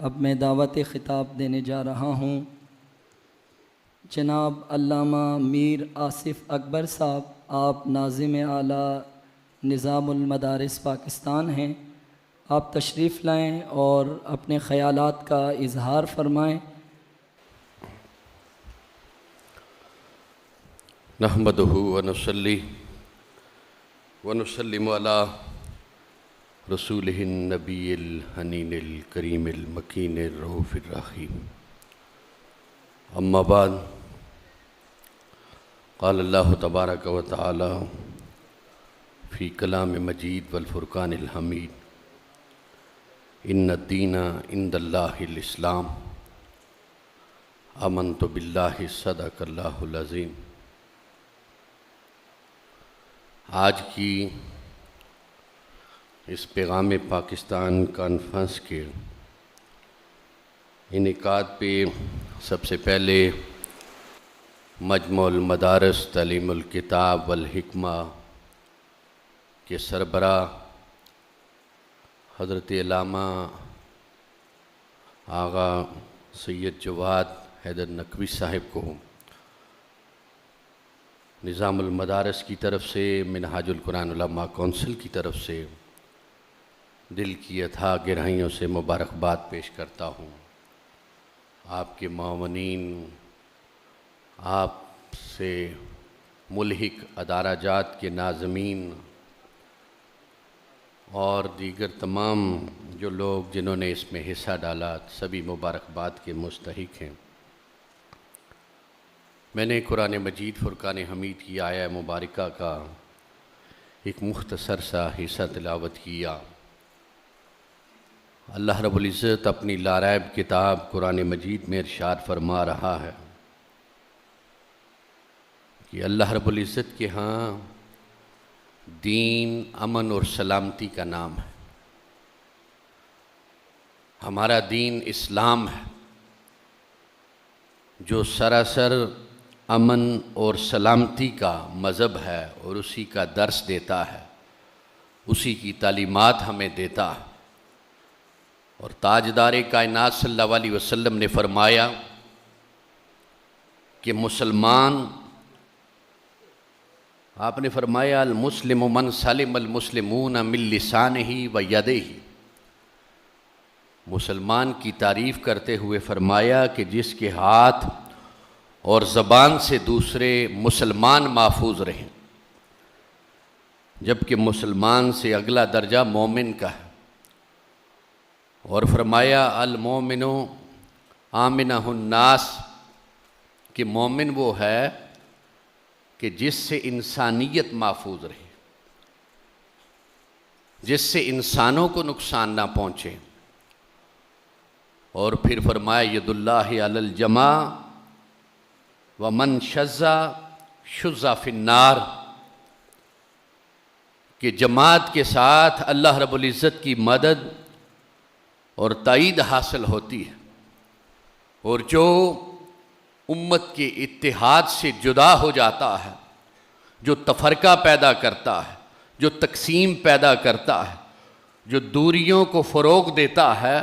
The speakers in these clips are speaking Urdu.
اب میں دعوت خطاب دینے جا رہا ہوں۔ جناب علامہ میر آصف اکبر صاحب، آپ ناظم اعلیٰ نظام المدارس پاکستان ہیں۔ آپ تشریف لائیں اور اپنے خیالات کا اظہار فرمائیں۔ نحمدہ ونصلی ونسلم علی رسولہ النبی الحنین الکریم المکین الرؤوف الرحیم، اما بعد، قال اللہ تبارک و تعالی فی کلام مجید والفرقان الحمید، ان الدین عند اللہ الاسلام، آمنت باللہ صدق اللہ العظیم۔ آج کی اس پیغام پاکستان کانفرنس کے انعقاد پہ سب سے پہلے مجمع المدارس تعلیم الکتاب والحکمہ کے سربراہ حضرت علامہ آغا سید جواد حیدر نقوی صاحب کو نظام المدارس کی طرف سے، منہاج القرآن علماء کونسل کی طرف سے دل کی اتھاہ گہرائیوں سے مبارکباد پیش کرتا ہوں۔ آپ کے معاونین، آپ سے ملحق ادارہ جات کے ناظمین اور دیگر تمام جو لوگ جنہوں نے اس میں حصہ ڈالا، سبھی مبارکباد کے مستحق ہیں۔ میں نے قرآن مجید فرقان حمید کی آیہ مبارکہ کا ایک مختصر سا حصہ تلاوت کیا۔ اللہ رب العزت اپنی لاریب کتاب قرآن مجید میں ارشاد فرما رہا ہے کہ اللہ رب العزت کے ہاں دین امن اور سلامتی کا نام ہے۔ ہمارا دین اسلام ہے جو سراسر امن اور سلامتی کا مذہب ہے اور اسی کا درس دیتا ہے، اسی کی تعلیمات ہمیں دیتا ہے۔ اور تاجدار کائنات صلی اللہ علیہ وسلم نے فرمایا کہ مسلمان، آپ نے فرمایا المسلم من سلم المسلمون من لسانہ و یدہ، مسلمان کی تعریف کرتے ہوئے فرمایا کہ جس کے ہاتھ اور زبان سے دوسرے مسلمان محفوظ رہیں، جبکہ مسلمان سے اگلا درجہ مومن کا ہے۔ اور فرمایا المومن آمنہ الناس، کہ مومن وہ ہے کہ جس سے انسانیت محفوظ رہے، جس سے انسانوں کو نقصان نہ پہنچے۔ اور پھر فرمایا ید اللہ علی الجمع ومن شذ شذ فی النار، کہ جماعت کے ساتھ اللہ رب العزت کی مدد اور تائید حاصل ہوتی ہے، اور جو امت کے اتحاد سے جدا ہو جاتا ہے، جو تفرقہ پیدا کرتا ہے، جو تقسیم پیدا کرتا ہے، جو دوریوں کو فروغ دیتا ہے،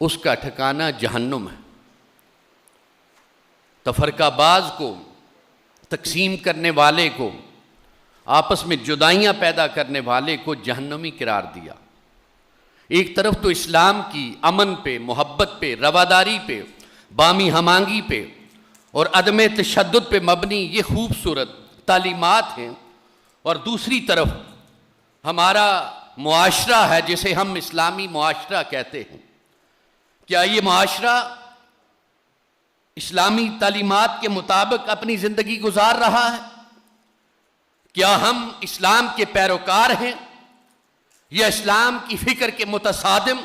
اس کا ٹھکانہ جہنم ہے۔ تفرقہ باز کو، تقسیم کرنے والے کو، آپس میں جدائیاں پیدا کرنے والے کو جہنمی قرار دیا۔ ایک طرف تو اسلام کی امن پہ، محبت پہ، رواداری پہ، بامی ہمانگی پہ اور عدم تشدد پہ مبنی یہ خوبصورت تعلیمات ہیں، اور دوسری طرف ہمارا معاشرہ ہے جسے ہم اسلامی معاشرہ کہتے ہیں۔ کیا یہ معاشرہ اسلامی تعلیمات کے مطابق اپنی زندگی گزار رہا ہے؟ کیا ہم اسلام کے پیروکار ہیں، یا اسلام کی فکر کے متصادم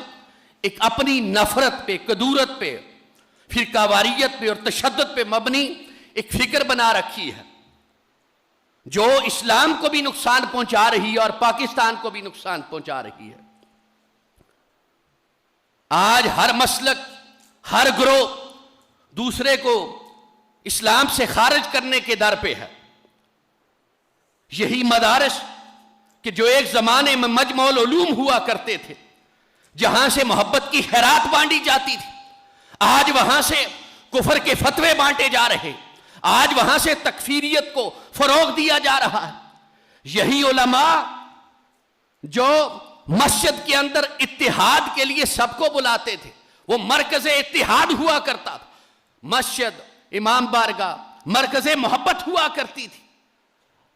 ایک اپنی نفرت پہ، کدورت پہ، فرقہ واریت پہ اور تشدد پہ مبنی ایک فکر بنا رکھی ہے، جو اسلام کو بھی نقصان پہنچا رہی ہے اور پاکستان کو بھی نقصان پہنچا رہی ہے؟ آج ہر مسلک، ہر گروہ دوسرے کو اسلام سے خارج کرنے کے در پہ ہے۔ یہی مدارس کہ جو ایک زمانے میں مجمع العلوم ہوا کرتے تھے، جہاں سے محبت کی خیرات بانٹی جاتی تھی، آج وہاں سے کفر کے فتوے بانٹے جا رہے، آج وہاں سے تکفیریت کو فروغ دیا جا رہا ہے۔ یہی علماء جو مسجد کے اندر اتحاد کے لیے سب کو بلاتے تھے، وہ مرکز اتحاد ہوا کرتا تھا، مسجد، امام بارگاہ مرکز محبت ہوا کرتی تھی،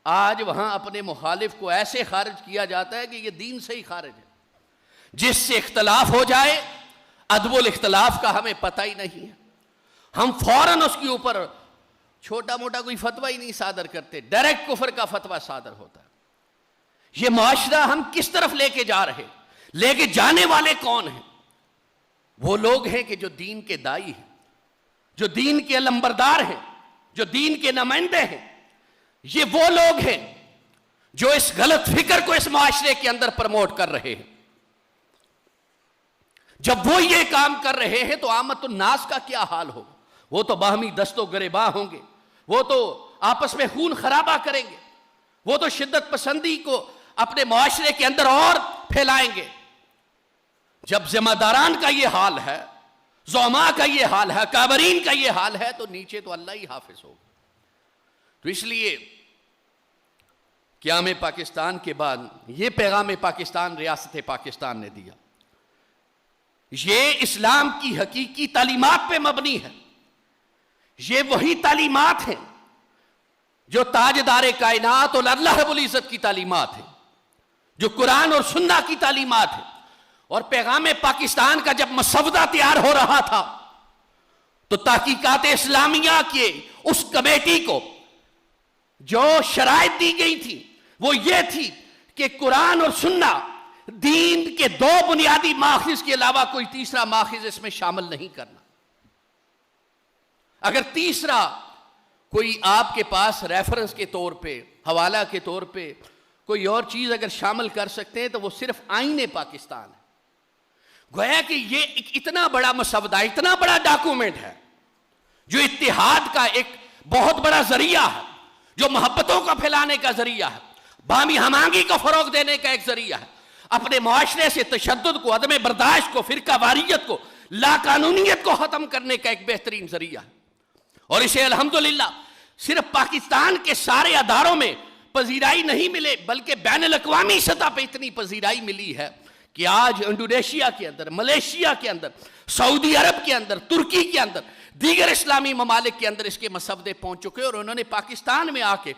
آج وہاں اپنے مخالف کو ایسے خارج کیا جاتا ہے کہ یہ دین سے ہی خارج ہے۔ جس سے اختلاف ہو جائے، ادب الاختلاف کا ہمیں پتہ ہی نہیں ہے، ہم فوراً اس کے اوپر چھوٹا موٹا کوئی فتویٰ ہی نہیں صادر کرتے، ڈائریکٹ کفر کا فتویٰ صادر ہوتا ہے۔ یہ معاشرہ ہم کس طرف لے کے جا رہے، لے کے جانے والے کون ہیں؟ وہ لوگ ہیں کہ جو دین کے دائی ہیں، جو دین کے علمبردار ہیں، جو دین کے نمائندے ہیں۔ یہ وہ لوگ ہیں جو اس غلط فکر کو اس معاشرے کے اندر پروموٹ کر رہے ہیں۔ جب وہ یہ کام کر رہے ہیں تو عامت الناس کا کیا حال ہوگا؟ وہ تو باہمی دست و گریباں ہوں گے، وہ تو آپس میں خون خرابہ کریں گے، وہ تو شدت پسندی کو اپنے معاشرے کے اندر اور پھیلائیں گے۔ جب ذمہ داران کا یہ حال ہے، زعماء کا یہ حال ہے، کابرین کا یہ حال ہے، تو نیچے تو اللہ ہی حافظ ہوگا۔ تو اس لیے قیام پاکستان کے بعد یہ پیغام پاکستان ریاست پاکستان نے دیا، یہ اسلام کی حقیقی تعلیمات پہ مبنی ہے، یہ وہی تعلیمات ہیں جو تاجدار کائنات اور اللہ رب العزت کی تعلیمات ہیں، جو قرآن اور سنہ کی تعلیمات ہیں۔ اور پیغام پاکستان کا جب مسودہ تیار ہو رہا تھا تو تحقیقات اسلامیہ کے اس کمیٹی کو جو شرائط دی گئی تھی وہ یہ تھی کہ قرآن اور سنہ دین کے دو بنیادی ماخذ کے علاوہ کوئی تیسرا ماخذ اس میں شامل نہیں کرنا۔ اگر تیسرا کوئی آپ کے پاس ریفرنس کے طور پہ، حوالہ کے طور پہ کوئی اور چیز اگر شامل کر سکتے ہیں تو وہ صرف آئین پاکستان ہے۔ گویا کہ یہ ایک اتنا بڑا مسودہ، اتنا بڑا ڈاکومنٹ ہے جو اتحاد کا ایک بہت بڑا ذریعہ ہے، جو محبتوں کا پھیلانے کا ذریعہ ہے، باہمی ہم آہنگی کو فروغ دینے کا ایک ذریعہ ہے، اپنے معاشرے سے تشدد کو، عدم برداشت کو، فرقہ واریت کو، لا قانونیت کو ختم کرنے کا ایک بہترین ذریعہ ہے۔ اور اسے الحمدللہ صرف پاکستان کے سارے اداروں میں پذیرائی نہیں ملے بلکہ بین الاقوامی سطح پہ اتنی پذیرائی ملی ہے کہ آج انڈونیشیا کے اندر، ملیشیا کے اندر، سعودی عرب کے اندر، ترکی کے اندر، دیگر اسلامی ممالک کے اندر اس کے مسودے پہنچ چکے، اور انہوں نے پاکستان میں آ کے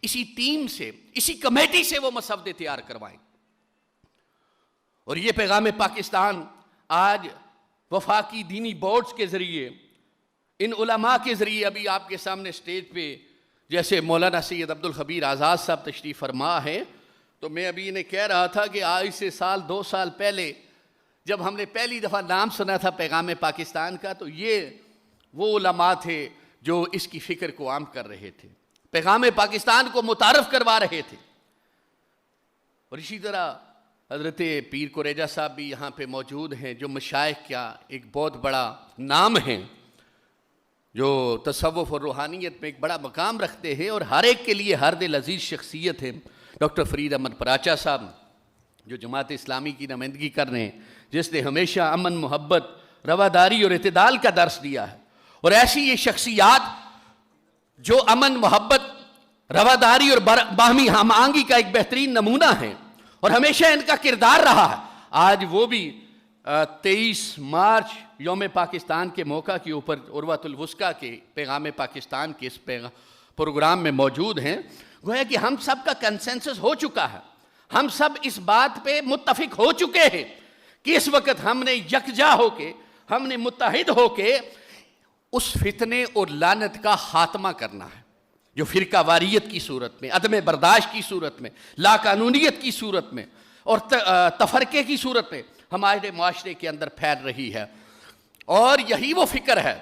اسی ٹیم سے، اسی کمیٹی سے وہ مسودے تیار کروائیں۔ اور یہ پیغام پاکستان آج وفاقی دینی بورڈز کے ذریعے، ان علماء کے ذریعے، ابھی آپ کے سامنے سٹیج پہ جیسے مولانا سید عبدالخبیر آزاد صاحب تشریف فرما ہے، تو میں ابھی انہیں کہہ رہا تھا کہ آج سے سال 2 سال پہلے جب ہم نے پہلی دفعہ نام سنا تھا پیغام پاکستان کا، تو یہ وہ علماء تھے جو اس کی فکر کو عام کر رہے تھے، پیغام پاکستان کو متعارف کروا رہے تھے۔ اور اسی طرح حضرت پیر کوریجہ صاحب بھی یہاں پہ موجود ہیں، جو مشائخ کا ایک بہت بڑا نام ہے، جو تصوف اور روحانیت میں ایک بڑا مقام رکھتے ہیں اور ہر ایک کے لیے ہر دل عزیز شخصیت ہے۔ ڈاکٹر فرید احمد پراچا صاحب جو جماعت اسلامی کی نمائندگی کر رہے ہیں، جس نے ہمیشہ امن، محبت، رواداری اور اعتدال کا درس دیا ہے، اور ایسی یہ شخصیات جو امن، محبت، رواداری اور باہمی ہم آہنگی کا ایک بہترین نمونہ ہے اور ہمیشہ ان کا کردار رہا ہے، آج وہ بھی 23 مارچ یوم پاکستان کے موقع کے اوپر عروۃ الوثقیٰ کے پیغام پاکستان کے اس پروگرام میں موجود ہیں۔ گویا کہ ہم سب کا کنسنسس ہو چکا ہے، ہم سب اس بات پہ متفق ہو چکے ہیں کہ اس وقت ہم نے یکجا ہو کے، ہم نے متحد ہو کے اس فتنے اور لعنت کا خاتمہ کرنا ہے جو فرقہ واریت کی صورت میں، عدم برداشت کی صورت میں، لا قانونیت کی صورت میں اور تفرقے کی صورت میں ہمارے معاشرے کے اندر پھیل رہی ہے۔ اور یہی وہ فکر ہے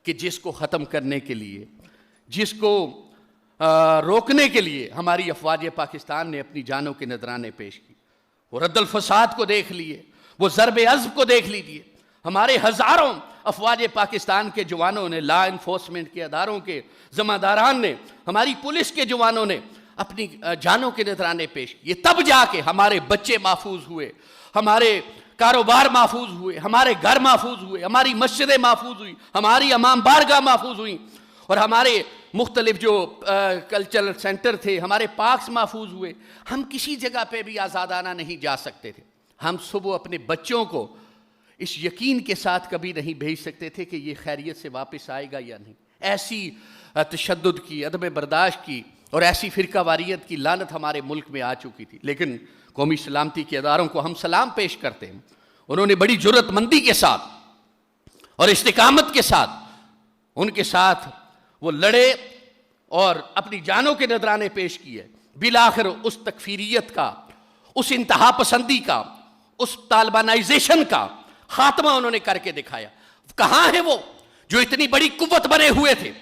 کہ جس کو ختم کرنے کے لیے، جس کو روکنے کے لیے ہماری افواج پاکستان نے اپنی جانوں کے نذرانے پیش کی، وہ رد الفساد کو دیکھ لیے، وہ ضرب عضب کو دیکھ لیجیے، ہمارے ہزاروں افواج پاکستان کے جوانوں نے، لا انفورسمنٹ کے اداروں کے ذمہ داران نے، ہماری پولیس کے جوانوں نے اپنی جانوں کے نذرانے پیش کیے، تب جا کے ہمارے بچے محفوظ ہوئے، ہمارے کاروبار محفوظ ہوئے، ہمارے گھر محفوظ ہوئے، ہماری مسجدیں محفوظ ہوئی، ہماری امام بارگاہ محفوظ ہوئیں، اور ہمارے مختلف جو کلچرل سینٹر تھے، ہمارے پارکس محفوظ ہوئے. ہم کسی جگہ پہ بھی آزادانہ نہیں جا سکتے تھے. ہم صبح اپنے بچوں کو اس یقین کے ساتھ کبھی نہیں بھیج سکتے تھے کہ یہ خیریت سے واپس آئے گا یا نہیں. ایسی تشدد کی، عدم برداشت کی اور ایسی فرقہ واریت کی لعنت ہمارے ملک میں آ چکی تھی. لیکن قومی سلامتی کے اداروں کو ہم سلام پیش کرتے ہیں. انہوں نے بڑی جرأت مندی کے ساتھ اور استقامت کے ساتھ ان کے ساتھ وہ لڑے اور اپنی جانوں کے نذرانے پیش کیے. بالآخر اس تکفیریت کا، اس انتہا پسندی کا، اس طالبانائزیشن کا خاتمہ انہوں نے کر کے دکھایا. کہاں ہیں وہ جو اتنی بڑی قوت بنے ہوئے تھے،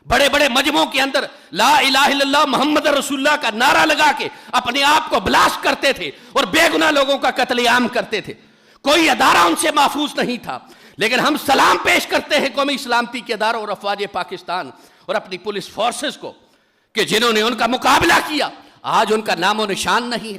بڑے بڑے مجمعوں کے اندر لا الہ الا اللہ محمد رسول اللہ کا نعرہ لگا کے اپنے آپ کو بلاسٹ کرتے تھے اور بے گناہ لوگوں کا قتل عام کرتے تھے. کوئی ادارہ ان سے محفوظ نہیں تھا. لیکن ہم سلام پیش کرتے ہیں قومی سلامتی کے اداروں اور افواج پاکستان اور اپنی پولیس فورسز کو کہ جنہوں نے ان کا مقابلہ کیا. آج ان کا نام و نشان نہیں ہے.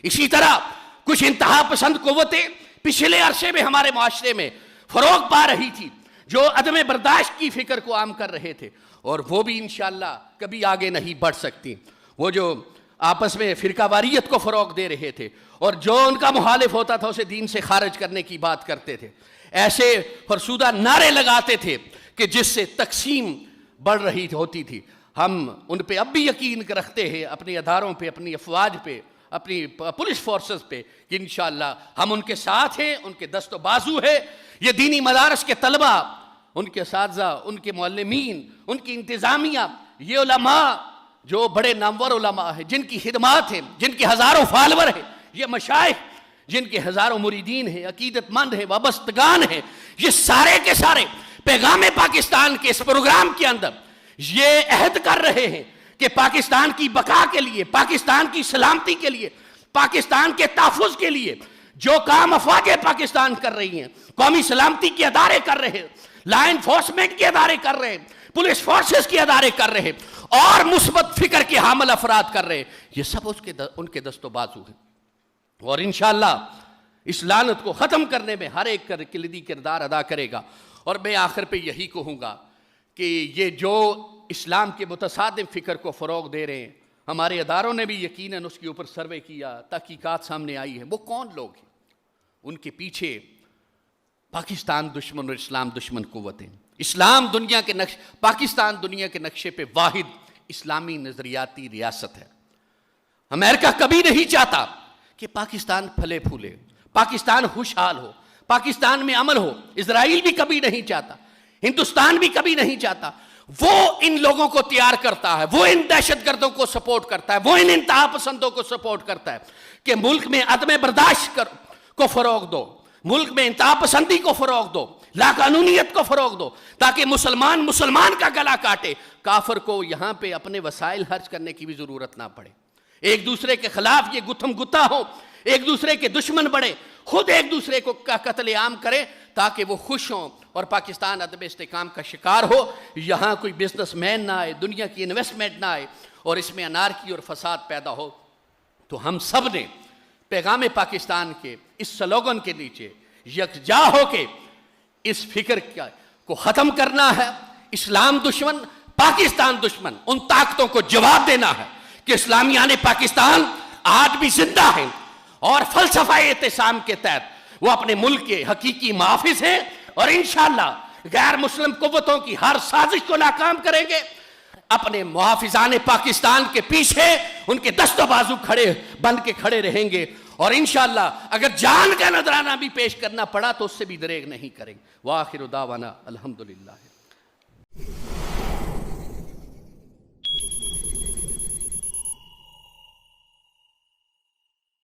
اسی طرح کچھ انتہا پسند قوتیں پچھلے عرصے میں ہمارے معاشرے میں فروغ پا رہی تھی، جو عدم برداشت کی فکر کو عام کر رہے تھے، اور وہ بھی انشاءاللہ کبھی آگے نہیں بڑھ سکتی. وہ جو آپس میں فرقہ واریت کو فروغ دے رہے تھے اور جو ان کا مخالف ہوتا تھا اسے دین سے خارج کرنے کی بات کرتے تھے، ایسے فرسودہ نعرے لگاتے تھے کہ جس سے تقسیم بڑھ رہی ہوتی تھی. ہم ان پہ اب بھی یقین رکھتے ہیں، اپنے اداروں پہ، اپنی افواج پہ، اپنی پولیس فورسز پہ، کہ انشاءاللہ ہم ان کے ساتھ ہیں، ان کے دست و بازو ہے. یہ دینی مدارس کے طلبہ، ان کے اساتذہ، ان کے معلمین، ان کی انتظامیہ، یہ علماء جو بڑے نامور علماء ہیں، جن کی خدمات ہیں، جن کے ہزاروں فالور ہیں، یہ مشائخ جن کے ہزاروں مریدین ہیں، عقیدت مند ہیں، وابستگان ہیں، یہ سارے کے سارے پیغام پاکستان کے اس پروگرام کے اندر یہ عہد کر رہے ہیں کہ پاکستان کی بقا کے لیے، پاکستان کی سلامتی کے لیے، پاکستان کے تحفظ کے لیے جو کام افواج پاکستان کر رہی ہیں، قومی سلامتی کے ادارے کر رہے ہیں، لا انفورسمنٹ کے ادارے کر رہے ہیں، پولیس فورسز کے ادارے کر رہے ہیں، اور مثبت فکر کے حامل افراد کر رہے ہیں، یہ سب ان کے دست و بازو ہیں. اور انشاءاللہ اس لعنت کو ختم کرنے میں ہر ایک کلیدی کردار ادا کرے گا. اور میں آخر پہ یہی کہوں گا کہ یہ جو اسلام کے متصادم فکر کو فروغ دے رہے ہیں، ہمارے اداروں نے بھی یقیناً اس کے اوپر سروے کیا، تحقیقات سامنے آئی ہیں. وہ کون لوگ ہیں؟ ان کے پیچھے پاکستان دشمن اور اسلام دشمن قوتیں. اسلام دنیا کے پاکستان دنیا کے نقشے پہ واحد اسلامی نظریاتی ریاست ہے. امریکہ کبھی نہیں چاہتا کہ پاکستان پھلے پھولے، پاکستان خوشحال ہو، پاکستان میں امن ہو. اسرائیل بھی کبھی نہیں چاہتا، ہندوستان بھی کبھی نہیں چاہتا. وہ ان لوگوں کو تیار کرتا ہے، وہ ان دہشت گردوں کو سپورٹ کرتا ہے، وہ ان انتہا پسندوں کو سپورٹ کرتا ہے کہ ملک میں عدم برداشت کو فروغ دو، ملک میں انتہا پسندی کو فروغ دو، لا قانونیت کو فروغ دو، تاکہ مسلمان کا گلا کاٹے. کافر کو یہاں پہ اپنے وسائل خرچ کرنے کی بھی ضرورت نہ پڑے. ایک دوسرے کے خلاف یہ گتھم گتا ہو، ایک دوسرے کے دشمن بڑھے، خود ایک دوسرے کو قتل عام کرے تاکہ وہ خوش ہوں اور پاکستان عدم استحکام کا شکار ہو. یہاں کوئی بزنس مین نہ آئے، دنیا کی انویسٹمنٹ نہ آئے اور اس میں انارکی اور فساد پیدا ہو. تو ہم سب نے پیغام پاکستان کے اس سلوگن کے نیچے یکجا ہو کے اس فکر کو ختم کرنا ہے. اسلام دشمن، پاکستان دشمن، ان طاقتوں کو جواب دینا ہے کہ اسلامیان پاکستان آج بھی زندہ ہیں اور فلسفہ اعتصام کے تحت وہ اپنے ملک کے حقیقی محافظ ہیں، اور انشاءاللہ غیر مسلم قوتوں کی ہر سازش کو ناکام کریں گے. اپنے محافظان پاکستان کے پیچھے ان کے دست و بازو بن کے کھڑے رہیں گے، اور انشاءاللہ اگر جان کا نذرانہ بھی پیش کرنا پڑا تو اس سے بھی دریغ نہیں کریں گے. وآخر دعوانا الحمدللہ.